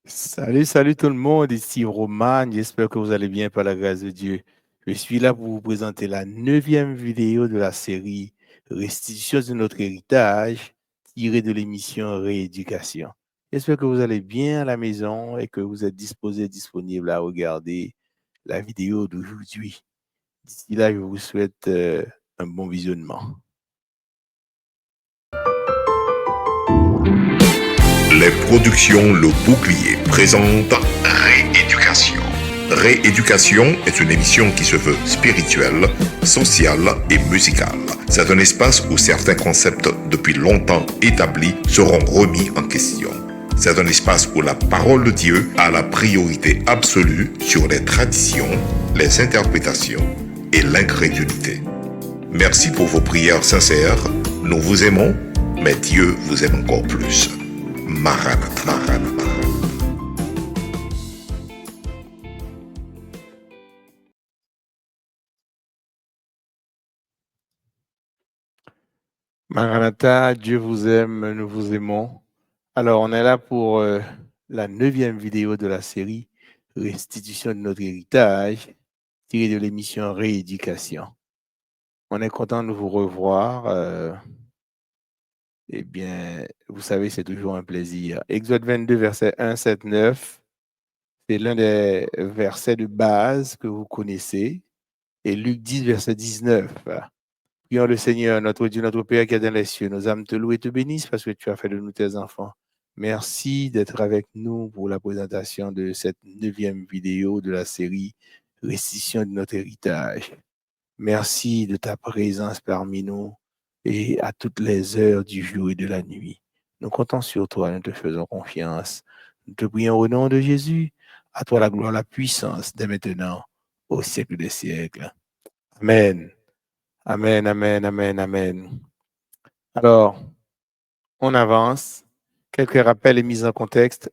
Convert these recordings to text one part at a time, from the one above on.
Salut, salut tout le monde, ici Roman, j'espère que vous allez bien par la grâce de Dieu. Je suis là pour vous présenter la neuvième vidéo de la série Restitution de notre héritage, tirée de l'émission Rééducation. J'espère que vous allez bien à la maison et que vous êtes disposés, disponibles à regarder la vidéo d'aujourd'hui. D'ici là, je vous souhaite un bon visionnement. Les productions Le Bouclier présentent Rééducation. Rééducation est une émission qui se veut spirituelle, sociale et musicale. C'est un espace où certains concepts depuis longtemps établis seront remis en question. C'est un espace où la parole de Dieu a la priorité absolue sur les traditions, les interprétations et l'incrédulité. Merci pour vos prières sincères. Nous vous aimons, mais Dieu vous aime encore plus. Maranatha, Maranatha. Maranatha, Dieu vous aime, nous vous aimons. Alors, on est là pour la neuvième vidéo de la série Restitution de notre héritage, tirée de l'émission Rééducation. On est content de vous revoir. Eh bien, vous savez, c'est toujours un plaisir. Exode 22, verset 1, 7, 9, c'est l'un des versets de base que vous connaissez. Et Luc 10, verset 19. Prions le Seigneur, notre Dieu, notre Père qui est dans les cieux. Nos âmes te louent et te bénissent parce que tu as fait de nous tes enfants. Merci d'être avec nous pour la présentation de cette neuvième vidéo de la série Restitution de notre héritage. Merci de ta présence parmi nous et à toutes les heures du jour et de la nuit. Nous comptons sur toi, nous te faisons confiance. Nous te prions au nom de Jésus. À toi la gloire, la puissance dès maintenant, au siècle des siècles. Amen. Amen, amen, amen, amen. Alors, on avance. Quelques rappels et mises en contexte.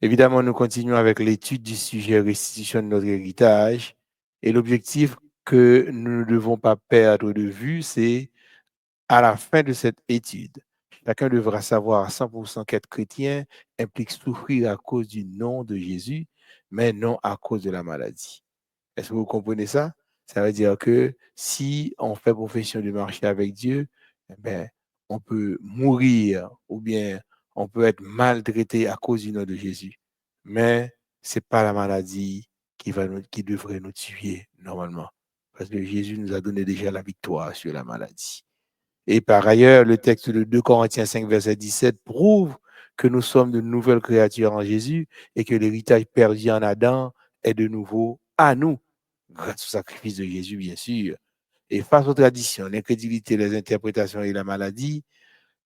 Évidemment, nous continuons avec l'étude du sujet restitution de notre héritage. Et l'objectif que nous ne devons pas perdre de vue, c'est à la fin de cette étude, chacun devra savoir à 100% qu'être chrétien implique souffrir à cause du nom de Jésus, mais non à cause de la maladie. Est-ce que vous comprenez ça? Ça veut dire que si on fait profession de marcher avec Dieu, eh ben, on peut mourir ou bien on peut être maltraité à cause du nom de Jésus. Mais ce n'est pas la maladie qui devrait nous tuer normalement. Parce que Jésus nous a donné déjà la victoire sur la maladie. Et par ailleurs, le texte de 2 Corinthiens 5, verset 17 prouve que nous sommes de nouvelles créatures en Jésus et que l'héritage perdu en Adam est de nouveau à nous, grâce au sacrifice de Jésus, bien sûr. Et face aux traditions, l'incrédulité, les interprétations et la maladie,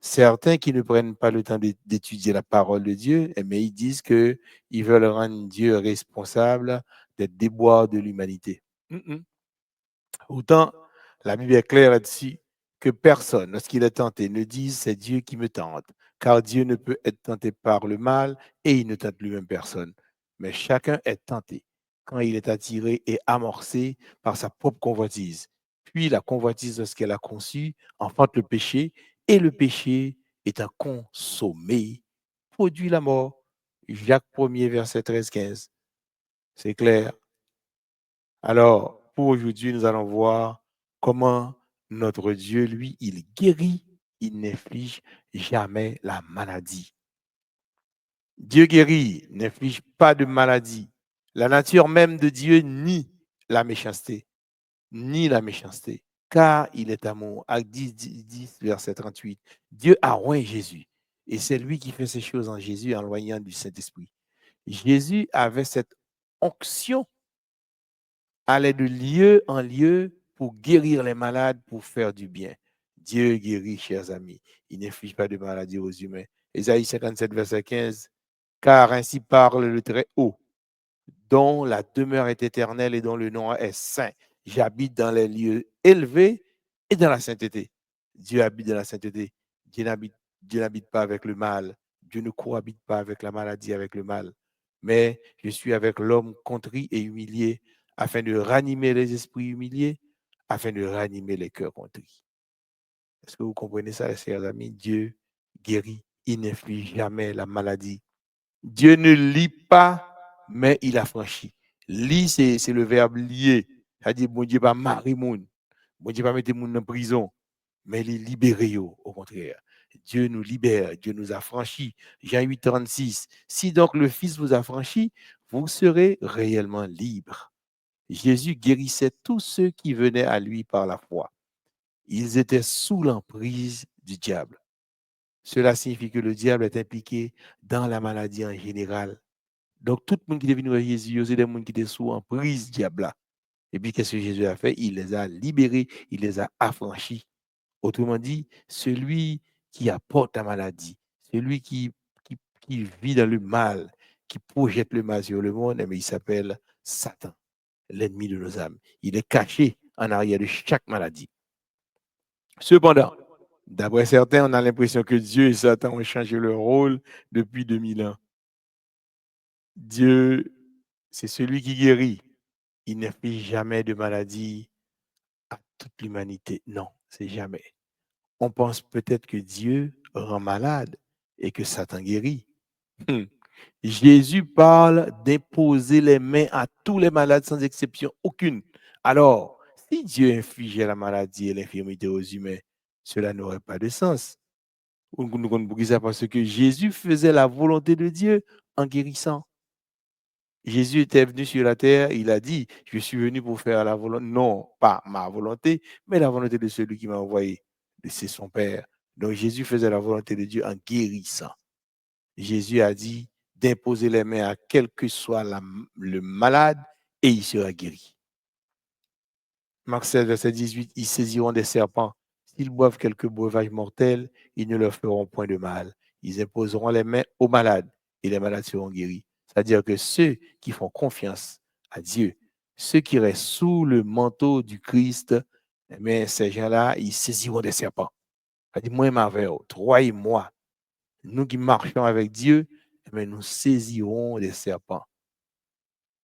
certains qui ne prennent pas le temps d'étudier la parole de Dieu, mais ils disent qu'ils veulent rendre Dieu responsable des déboires de l'humanité. Autant, la Bible est claire là-dessus que personne, lorsqu'il est tenté, ne dise c'est Dieu qui me tente, car Dieu ne peut être tenté par le mal et il ne tente lui-même personne. Mais chacun est tenté quand il est attiré et amorcé par sa propre convoitise. Puis la convoitise, lorsqu'elle a conçu, enfante le péché et le péché, étant consommé, produit la mort. Jacques 1er, verset 13-15. C'est clair. Alors, pour aujourd'hui, nous allons voir comment notre Dieu, lui, il guérit, il n'inflige jamais la maladie. Dieu guérit, n'inflige pas de maladie. La nature même de Dieu nie la méchanceté, car il est amour. Acte 10, verset 38. Dieu a oint Jésus, et c'est lui qui fait ces choses en Jésus en loignant du Saint-Esprit. Jésus avait cette onction, allait de lieu en lieu pour guérir les malades, pour faire du bien. Dieu guérit, chers amis. Il n'inflige pas de maladie aux humains. Ésaïe 57, verset 15. Car ainsi parle le Très-Haut, dont la demeure est éternelle et dont le nom est saint. J'habite dans les lieux élevés et dans la sainteté. Dieu habite dans la sainteté. Dieu n'habite pas avec le mal. Dieu ne cohabite pas avec la maladie, avec le mal. Mais je suis avec l'homme contrit et humilié, afin de ranimer les esprits humiliés, afin de ranimer les cœurs contrits. Est-ce que vous comprenez ça, chers amis? Dieu guérit, il n'inflige jamais la maladie. Dieu ne lit pas, mais il a franchi. Lit, c'est le verbe lier. C'est-à-dire, bon Dieu pas marier moun. Bon Dieu pas mettre moun en prison, mais il est libéré, au contraire. Dieu nous libère, Dieu nous a franchis. Jean 8, 36. Si donc le Fils vous a franchi, vous serez réellement libre. Jésus guérissait tous ceux qui venaient à lui par la foi. Ils étaient sous l'emprise du diable. Cela signifie que le diable est impliqué dans la maladie en général. Donc, tout le monde qui est venu à Jésus, c'est des gens qui étaient sous emprise diable. Et puis, qu'est-ce que Jésus a fait? Il les a libérés, il les a affranchis. Autrement dit, celui qui apporte la maladie, celui qui vit dans le mal, qui projette le mal sur le monde, il s'appelle Satan, l'ennemi de nos âmes. Il est caché en arrière de chaque maladie. Cependant, d'après certains, on a l'impression que Dieu et Satan ont changé leur rôle depuis 2000 ans. Dieu, c'est celui qui guérit. Il n'inflige jamais de maladie à toute l'humanité. Non, c'est jamais. On pense peut-être que Dieu rend malade et que Satan guérit. Jésus parle d'imposer les mains à tous les malades sans exception aucune. Alors, si Dieu infligeait la maladie et l'infirmité aux humains, cela n'aurait pas de sens. Nous comprenons ça parce que Jésus faisait la volonté de Dieu en guérissant. Jésus était venu sur la terre, il a dit, je suis venu pour faire la volonté, non pas ma volonté, mais la volonté de celui qui m'a envoyé, c'est son Père. Donc Jésus faisait la volonté de Dieu en guérissant. Jésus a dit d'imposer les mains à quel que soit le malade et il sera guéri. Marc 16, verset 18, ils saisiront des serpents. S'ils boivent quelques breuvages mortels, ils ne leur feront point de mal. Ils imposeront les mains aux malades et les malades seront guéris. C'est-à-dire que ceux qui font confiance à Dieu, ceux qui restent sous le manteau du Christ, mais ces gens-là, ils saisiront des serpents. C'est-à-dire, moi et ma mère, toi et moi, nous qui marchons avec Dieu, mais nous saisirons des serpents.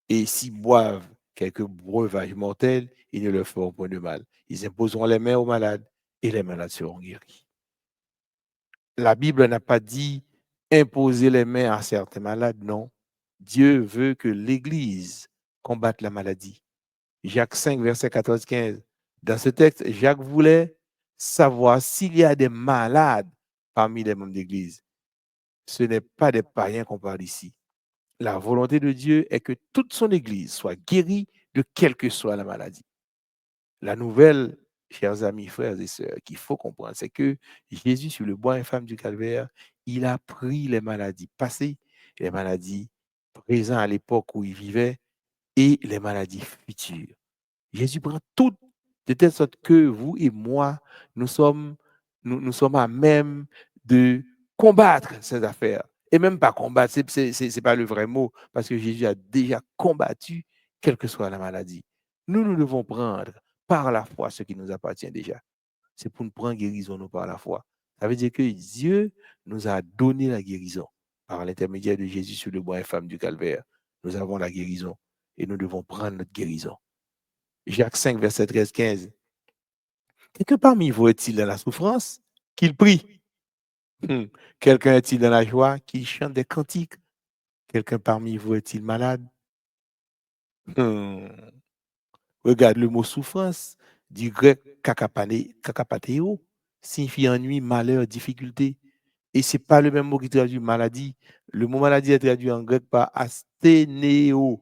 Et s'ils boivent quelques breuvages mortels, ils ne leur feront point de mal. Ils imposeront les mains aux malades et les malades seront guéris. La Bible n'a pas dit imposer les mains à certains malades, non. Dieu veut que l'Église combatte la maladie. Jacques 5, verset 14-15. Dans ce texte, Jacques voulait savoir s'il y a des malades parmi les membres d'Église. Ce n'est pas des païens qu'on parle ici. La volonté de Dieu est que toute son Église soit guérie de quelle que soit la maladie. La nouvelle, chers amis, frères et sœurs, qu'il faut comprendre, c'est que Jésus, sur le bois infâme du Calvaire, il a pris les maladies passées, les maladies présentes à l'époque où il vivait et les maladies futures. Jésus prend tout de telle sorte que vous et moi, nous sommes à même de combattre ces affaires. Et même pas combattre, c'est pas le vrai mot, parce que Jésus a déjà combattu, quelle que soit la maladie. Nous devons prendre par la foi ce qui nous appartient déjà. C'est pour nous prendre guérison, nous, par la foi. Ça veut dire que Dieu nous a donné la guérison par l'intermédiaire de Jésus sur le bois infâme du Calvaire. Nous avons la guérison et nous devons prendre notre guérison. Jacques 5, verset 13-15. Quelqu'un parmi vous est-il dans la souffrance? Qu'il prie. Quelqu'un est-il dans la joie? Qu'il chante des cantiques. Quelqu'un parmi vous est-il malade? Regarde le mot souffrance du grec kakapateo, signifie ennui, malheur, difficulté. Et ce n'est pas le même mot qui traduit maladie. Le mot maladie est traduit en grec par asténéo,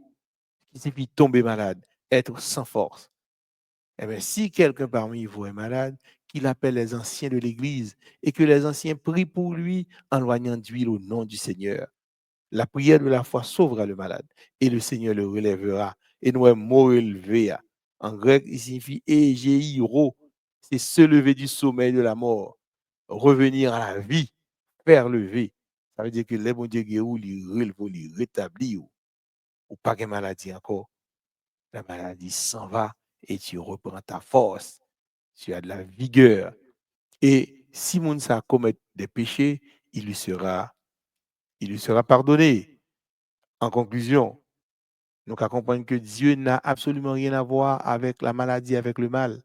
qui signifie tomber malade, être sans force. Eh bien, si quelqu'un parmi vous est malade, qu'il appelle les anciens de l'Église et que les anciens prient pour lui en loignant d'huile au nom du Seigneur. La prière de la foi sauvera le malade et le Seigneur le relèvera. Et nous est morelvea. En grec, il signifie egeiro. C'est se lever du sommeil de la mort, revenir à la vie, faire lever. Ça veut dire que les bons dieux guérissent, les relèvent, les rétablissent. Ou pas de maladie encore. La maladie s'en va et tu reprends ta force. Tu as de la vigueur. Et si Mounsa commet des péchés, il lui sera pardonné. En conclusion, nous allons comprendre que Dieu n'a absolument rien à voir avec la maladie, avec le mal.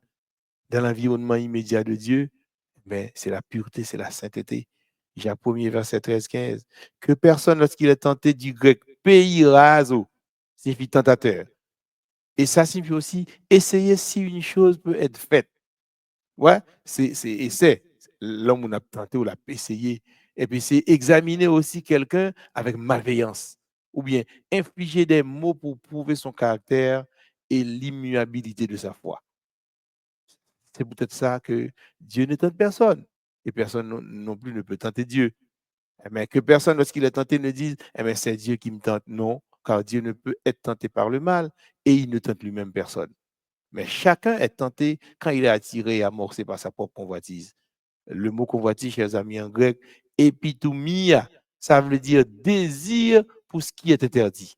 Dans l'environnement immédiat de Dieu, mais c'est la pureté, c'est la sainteté. Jacques 1er, verset 13-15. Que personne, lorsqu'il est tenté du grec peirazo, signifie tentateur. Et ça signifie aussi essayer si une chose peut être faite. Ouais, c'est essayer. L'homme, on a tenté, on l'a essayé. Et puis, c'est examiner aussi quelqu'un avec malveillance. Ou bien infliger des mots pour prouver son caractère et l'immuabilité de sa foi. C'est peut-être ça que Dieu ne tente personne. Et personne non plus ne peut tenter Dieu. Mais que personne, lorsqu'il est tenté, ne dise c'est Dieu qui me tente. Non, car Dieu ne peut être tenté par le mal et il ne tente lui-même personne. Mais chacun est tenté quand il est attiré et amorcé par sa propre convoitise. Le mot convoitise, chers amis, en grec, epithumia, ça veut dire désir pour ce qui est interdit.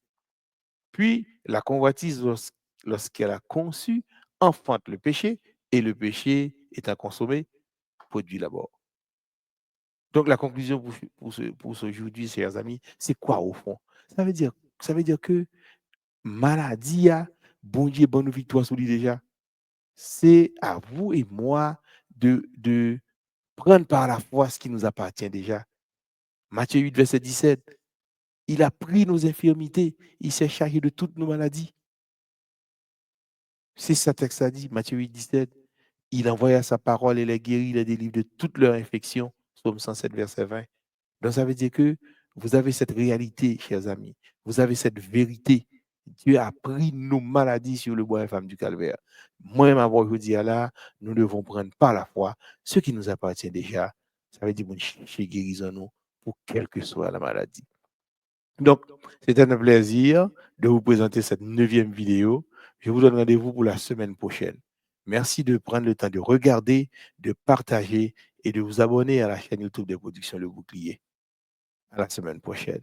Puis, la convoitise, lorsqu'elle a conçu, enfante le péché, et le péché, étant consommé, produit la mort. Donc, la conclusion pour aujourd'hui, chers amis, c'est quoi au fond? Ça veut dire que maladie, bon Dieu, bonne victoire sur lui déjà. C'est à vous et moi de prendre par la foi ce qui nous appartient déjà. Matthieu 8, verset 17. Il a pris nos infirmités, il s'est chargé de toutes nos maladies. C'est ça que ça dit, Matthieu 8, 17. Il envoya sa parole et les guérit, les délivre de toutes leurs infections. Psaume 107, verset 20. Donc, ça veut dire que vous avez cette réalité, chers amis. Vous avez cette vérité. Dieu a pris nos maladies sur le bois infâme du calvaire. Moi-même, avant je dis là, nous devons prendre par la foi ce qui nous appartient déjà. Ça veut dire que chercher guérison nous pour quelle que soit la maladie. Donc, c'était un plaisir de vous présenter cette 9e vidéo. Je vous donne rendez-vous pour la semaine prochaine. Merci de prendre le temps de regarder, de partager et de vous abonner à la chaîne YouTube de Production Le Bouclier. À la semaine prochaine.